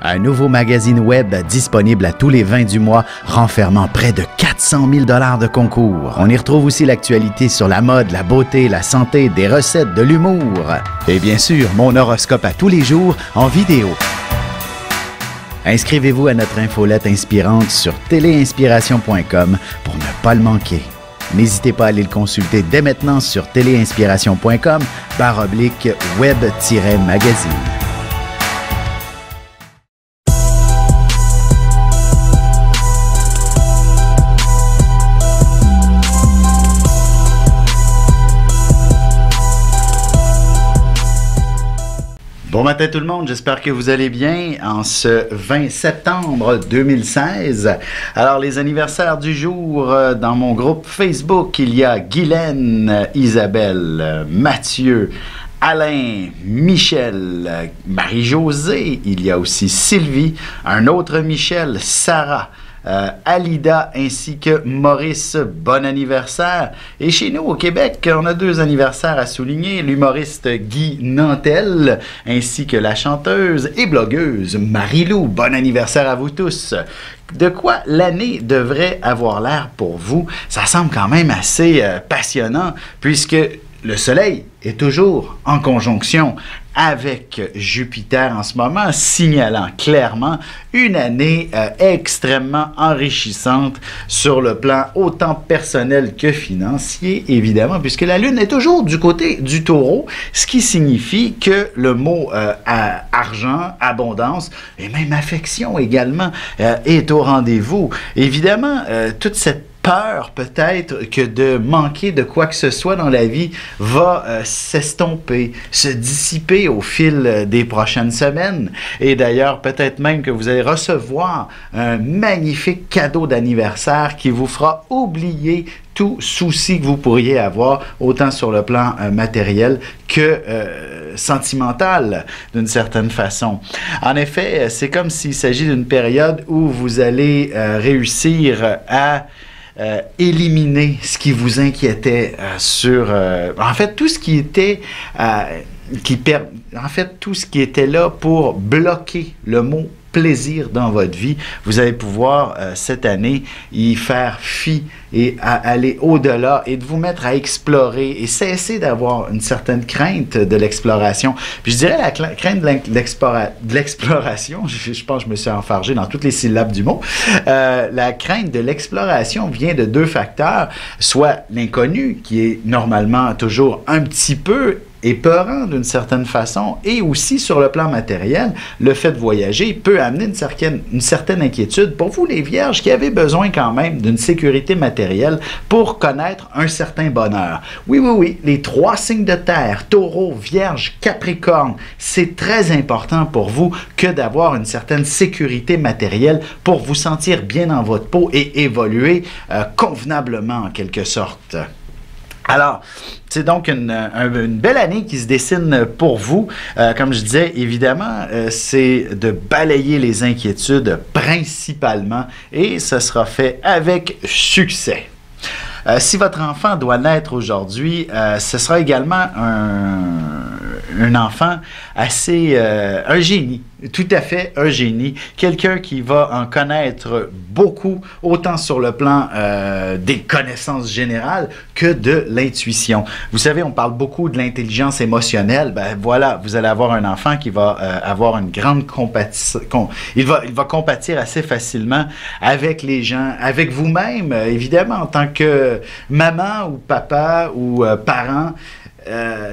Un nouveau magazine web disponible à tous les 20 du mois, renfermant près de 400 000 $ de concours. On y retrouve aussi l'actualité sur la mode, la beauté, la santé, des recettes, de l'humour. Et bien sûr, mon horoscope à tous les jours en vidéo. Inscrivez-vous à notre infolette inspirante sur téléinspiration.com pour ne pas le manquer. N'hésitez pas à aller le consulter dès maintenant sur téléinspiration.com/web-magazine. Bon matin tout le monde, j'espère que vous allez bien en ce 20 septembre 2016. Alors les anniversaires du jour, dans mon groupe Facebook, il y a Guylaine, Isabelle, Mathieu, Alain, Michel, Marie-Josée, il y a aussi Sylvie, un autre Michel, Sarah, Alida ainsi que Maurice, bon anniversaire. Et chez nous au Québec, on a deux anniversaires à souligner, l'humoriste Guy Nantel ainsi que la chanteuse et blogueuse Marie-Lou. Bon anniversaire à vous tous. De quoi l'année devrait avoir l'air pour vous? Ça semble quand même assez passionnant puisque le Soleil est toujours en conjonction avec Jupiter en ce moment, signalant clairement une année extrêmement enrichissante sur le plan autant personnel que financier, évidemment, puisque la Lune est toujours du côté du Taureau, ce qui signifie que le mot argent, abondance et même affection également est au rendez-vous. Évidemment, toute cette peur peut-être que de manquer de quoi que ce soit dans la vie va s'estomper, se dissiper au fil des prochaines semaines. Et d'ailleurs, peut-être même que vous allez recevoir un magnifique cadeau d'anniversaire qui vous fera oublier tout souci que vous pourriez avoir, autant sur le plan matériel que sentimental, d'une certaine façon. En effet, c'est comme s'il s'agit d'une période où vous allez réussir à éliminer ce qui vous inquiétait sur... en fait, tout ce qui était... tout ce qui était là pour bloquer le mot plaisir dans votre vie, vous allez pouvoir cette année y faire fi et aller au-delà et de vous mettre à explorer et cesser d'avoir une certaine crainte de l'exploration. Puis je dirais la crainte de l'exploration, je pense que je me suis enfargé dans toutes les syllabes du mot, la crainte de l'exploration vient de deux facteurs, soit l'inconnu qui est normalement toujours un petit peu épeurant d'une certaine façon, et aussi sur le plan matériel, le fait de voyager peut amener une certaine inquiétude pour vous les vierges qui avez besoin quand même d'une sécurité matérielle pour connaître un certain bonheur. Oui, oui, oui, les trois signes de terre, Taureau, Vierge, Capricorne, c'est très important pour vous que d'avoir une certaine sécurité matérielle pour vous sentir bien dans votre peau et évoluer convenablement en quelque sorte. Alors, c'est donc une belle année qui se dessine pour vous. Comme je disais, évidemment, c'est de balayer les inquiétudes principalement et ce sera fait avec succès. Si votre enfant doit naître aujourd'hui, ce sera également un enfant assez... un génie. Tout à fait un génie, quelqu'un qui va en connaître beaucoup, autant sur le plan des connaissances générales que de l'intuition. Vous savez, on parle beaucoup de l'intelligence émotionnelle, ben voilà, vous allez avoir un enfant qui va avoir une grande compétition, il va compatir assez facilement avec les gens, avec vous-même, évidemment, en tant que maman ou papa ou parent.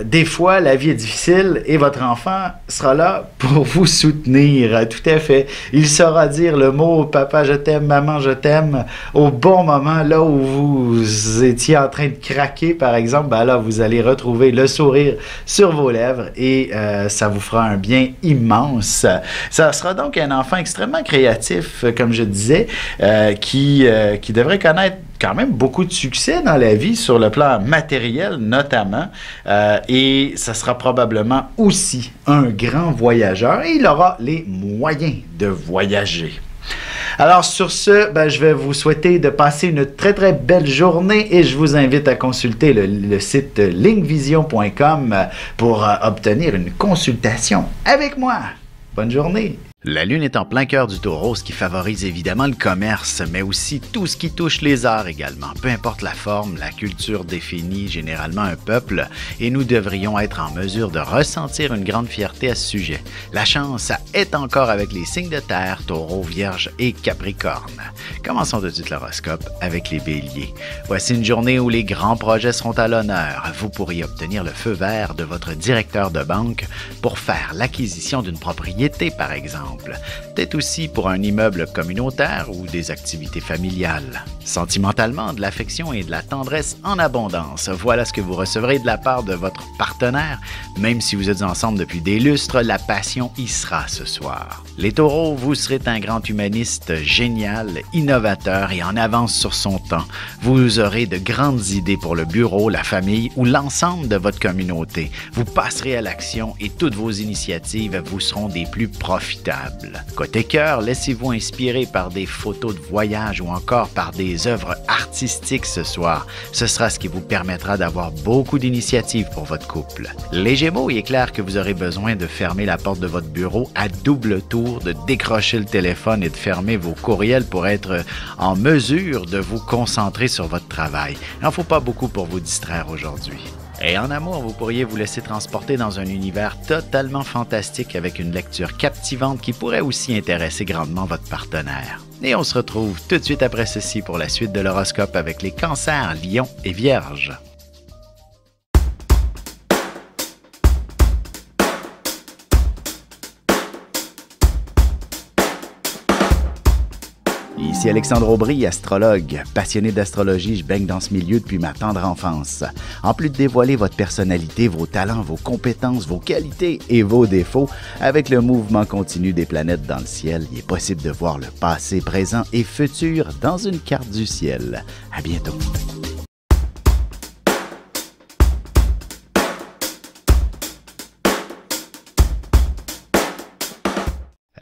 Des fois, la vie est difficile et votre enfant sera là pour vous soutenir. Tout à fait. Il saura dire le mot « Papa, je t'aime, maman, je t'aime » au bon moment, là où vous étiez en train de craquer, par exemple. Ben là, vous allez retrouver le sourire sur vos lèvres et ça vous fera un bien immense. Ça sera donc un enfant extrêmement créatif, comme je disais, qui devrait connaître quand même beaucoup de succès dans la vie, sur le plan matériel notamment, et ça sera probablement aussi un grand voyageur et il aura les moyens de voyager. Alors sur ce, je vais vous souhaiter de passer une très très belle journée et je vous invite à consulter le site linkvision.com pour obtenir une consultation avec moi. Bonne journée! La Lune est en plein cœur du Taureau, ce qui favorise évidemment le commerce, mais aussi tout ce qui touche les arts également. Peu importe la forme, la culture définit généralement un peuple et nous devrions être en mesure de ressentir une grande fierté à ce sujet. La chance est encore avec les signes de terre, Taureau, Vierge et Capricorne. Commençons tout de suite l'horoscope avec les Béliers. Voici une journée où les grands projets seront à l'honneur. Vous pourriez obtenir le feu vert de votre directeur de banque pour faire l'acquisition d'une propriété par exemple. Peut-être aussi pour un immeuble communautaire ou des activités familiales. Sentimentalement, de l'affection et de la tendresse en abondance. Voilà ce que vous recevrez de la part de votre partenaire. Même si vous êtes ensemble depuis des lustres, la passion y sera ce soir. Les Taureaux, vous serez un grand humaniste génial, innovateur et en avance sur son temps. Vous aurez de grandes idées pour le bureau, la famille ou l'ensemble de votre communauté. Vous passerez à l'action et toutes vos initiatives vous seront des plus profitables. Côté cœur, laissez-vous inspirer par des photos de voyage ou encore par des œuvres artistiques ce soir. Ce sera ce qui vous permettra d'avoir beaucoup d'initiatives pour votre couple. Les Gémeaux, il est clair que vous aurez besoin de fermer la porte de votre bureau à double tour, de décrocher le téléphone et de fermer vos courriels pour être en mesure de vous concentrer sur votre travail. Il n'en faut pas beaucoup pour vous distraire aujourd'hui. Et en amour, vous pourriez vous laisser transporter dans un univers totalement fantastique avec une lecture captivante qui pourrait aussi intéresser grandement votre partenaire. Et on se retrouve tout de suite après ceci pour la suite de l'horoscope avec les Cancers, Lions et Vierges. Ici Alexandre Aubry, astrologue. Passionné d'astrologie, je baigne dans ce milieu depuis ma tendre enfance. En plus de dévoiler votre personnalité, vos talents, vos compétences, vos qualités et vos défauts, avec le mouvement continu des planètes dans le ciel, il est possible de voir le passé, présent et futur dans une carte du ciel. À bientôt.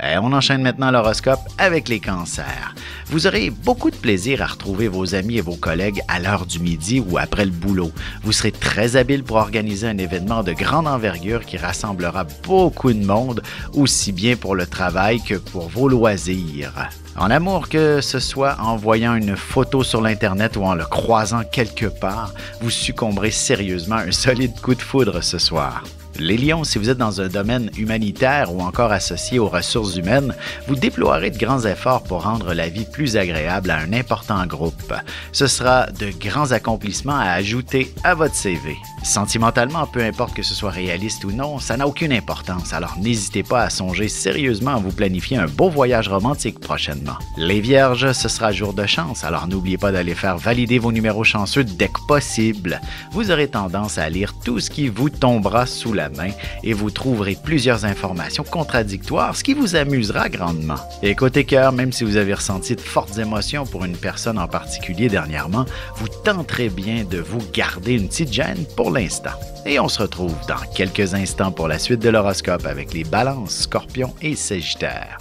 Et on enchaîne maintenant l'horoscope avec les Cancers. Vous aurez beaucoup de plaisir à retrouver vos amis et vos collègues à l'heure du midi ou après le boulot. Vous serez très habile pour organiser un événement de grande envergure qui rassemblera beaucoup de monde, aussi bien pour le travail que pour vos loisirs. En amour, que ce soit en voyant une photo sur l'Internet ou en le croisant quelque part, vous succomberez sérieusement à un solide coup de foudre ce soir. Les Lions, si vous êtes dans un domaine humanitaire ou encore associé aux ressources humaines, vous déploierez de grands efforts pour rendre la vie plus agréable à un important groupe. Ce sera de grands accomplissements à ajouter à votre CV. Sentimentalement, peu importe que ce soit réaliste ou non, ça n'a aucune importance, alors n'hésitez pas à songer sérieusement à vous planifier un beau voyage romantique prochainement. Les Vierges, ce sera jour de chance, alors n'oubliez pas d'aller faire valider vos numéros chanceux dès que possible. Vous aurez tendance à lire tout ce qui vous tombera sous la main et vous trouverez plusieurs informations contradictoires, ce qui vous amusera grandement. Et côté cœur, même si vous avez ressenti de fortes émotions pour une personne en particulier dernièrement, vous tenterez bien de vous garder une petite gêne pour l'instant. Et on se retrouve dans quelques instants pour la suite de l'horoscope avec les Balances, Scorpions et Sagittaires.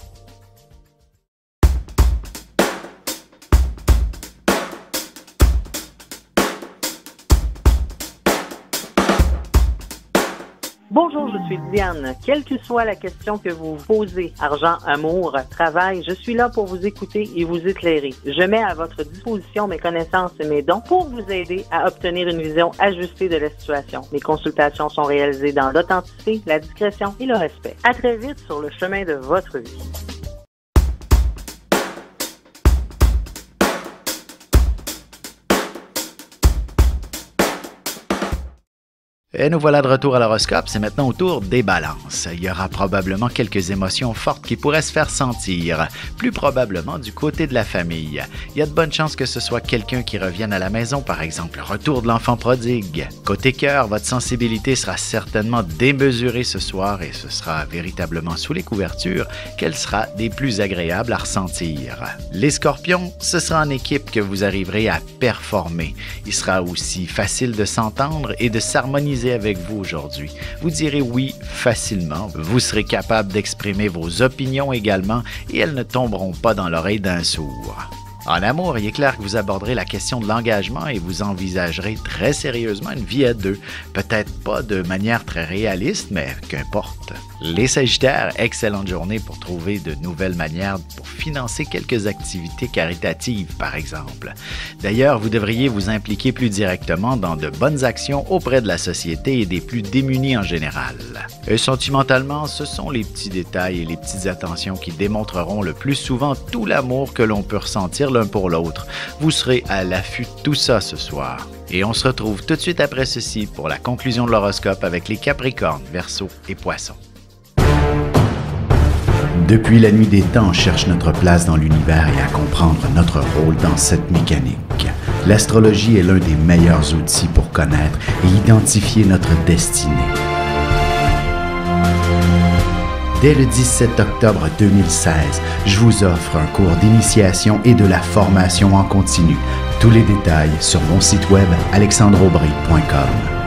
Bonjour, je suis Diane. Quelle que soit la question que vous posez, argent, amour, travail, je suis là pour vous écouter et vous éclairer. Je mets à votre disposition mes connaissances et mes dons pour vous aider à obtenir une vision ajustée de la situation. Mes consultations sont réalisées dans l'authenticité, la discrétion et le respect. À très vite sur le chemin de votre vie. Et nous voilà de retour à l'horoscope, c'est maintenant au tour des Balances. Il y aura probablement quelques émotions fortes qui pourraient se faire sentir, plus probablement du côté de la famille. Il y a de bonnes chances que ce soit quelqu'un qui revienne à la maison, par exemple, retour de l'enfant prodigue. Côté cœur, votre sensibilité sera certainement démesurée ce soir et ce sera véritablement sous les couvertures qu'elle sera des plus agréables à ressentir. Les Scorpions, ce sera en équipe que vous arriverez à performer. Il sera aussi facile de s'entendre et de s'harmoniser avec vous aujourd'hui. Vous direz oui facilement, vous serez capable d'exprimer vos opinions également et elles ne tomberont pas dans l'oreille d'un sourd. En amour, il est clair que vous aborderez la question de l'engagement et vous envisagerez très sérieusement une vie à deux. Peut-être pas de manière très réaliste, mais qu'importe. Les Sagittaires, excellente journée pour trouver de nouvelles manières pour financer quelques activités caritatives, par exemple. D'ailleurs, vous devriez vous impliquer plus directement dans de bonnes actions auprès de la société et des plus démunis en général. Et sentimentalement, ce sont les petits détails et les petites attentions qui démontreront le plus souvent tout l'amour que l'on peut ressentir l'un pour l'autre. Vous serez à l'affût de tout ça ce soir. Et on se retrouve tout de suite après ceci pour la conclusion de l'horoscope avec les Capricornes, Verseaux et Poissons. Depuis la nuit des temps, on cherche notre place dans l'univers et à comprendre notre rôle dans cette mécanique. L'astrologie est l'un des meilleurs outils pour connaître et identifier notre destinée. Dès le 17 octobre 2016, je vous offre un cours d'initiation et de la formation en continu. Tous les détails sur mon site web alexandreaubry.com.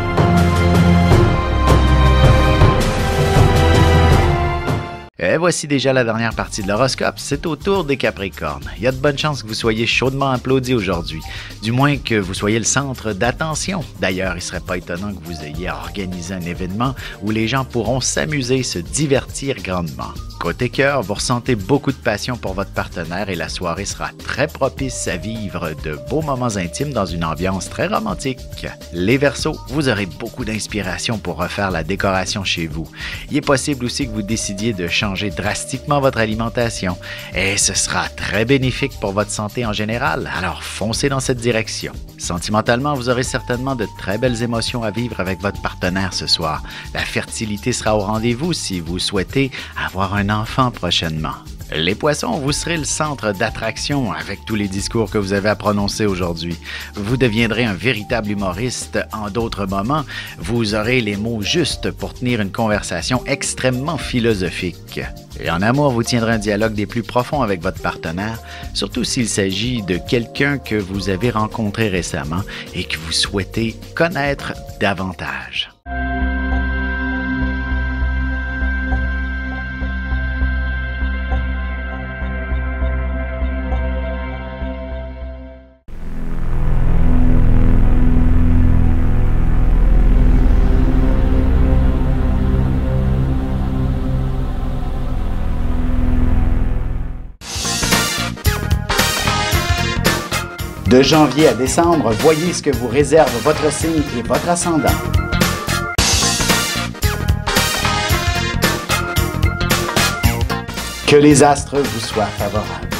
Et voici déjà la dernière partie de l'horoscope. C'est au tour des Capricornes. Il y a de bonnes chances que vous soyez chaudement applaudis aujourd'hui. Du moins que vous soyez le centre d'attention. D'ailleurs, il ne serait pas étonnant que vous ayez organisé un événement où les gens pourront s'amuser et se divertir grandement. Côté cœur, vous ressentez beaucoup de passion pour votre partenaire et la soirée sera très propice à vivre de beaux moments intimes dans une ambiance très romantique. Les Verseaux, vous aurez beaucoup d'inspiration pour refaire la décoration chez vous. Il est possible aussi que vous décidiez de changer drastiquement votre alimentation et ce sera très bénéfique pour votre santé en général, alors foncez dans cette direction. Sentimentalement, vous aurez certainement de très belles émotions à vivre avec votre partenaire ce soir. La fertilité sera au rendez-vous si vous souhaitez avoir un enfant prochainement. Les Poissons, vous serez le centre d'attraction avec tous les discours que vous avez à prononcer aujourd'hui. Vous deviendrez un véritable humoriste en d'autres moments. Vous aurez les mots justes pour tenir une conversation extrêmement philosophique. Et en amour, vous tiendrez un dialogue des plus profonds avec votre partenaire, surtout s'il s'agit de quelqu'un que vous avez rencontré récemment et que vous souhaitez connaître davantage. De janvier à décembre, voyez ce que vous réserve votre signe et votre ascendant. Que les astres vous soient favorables.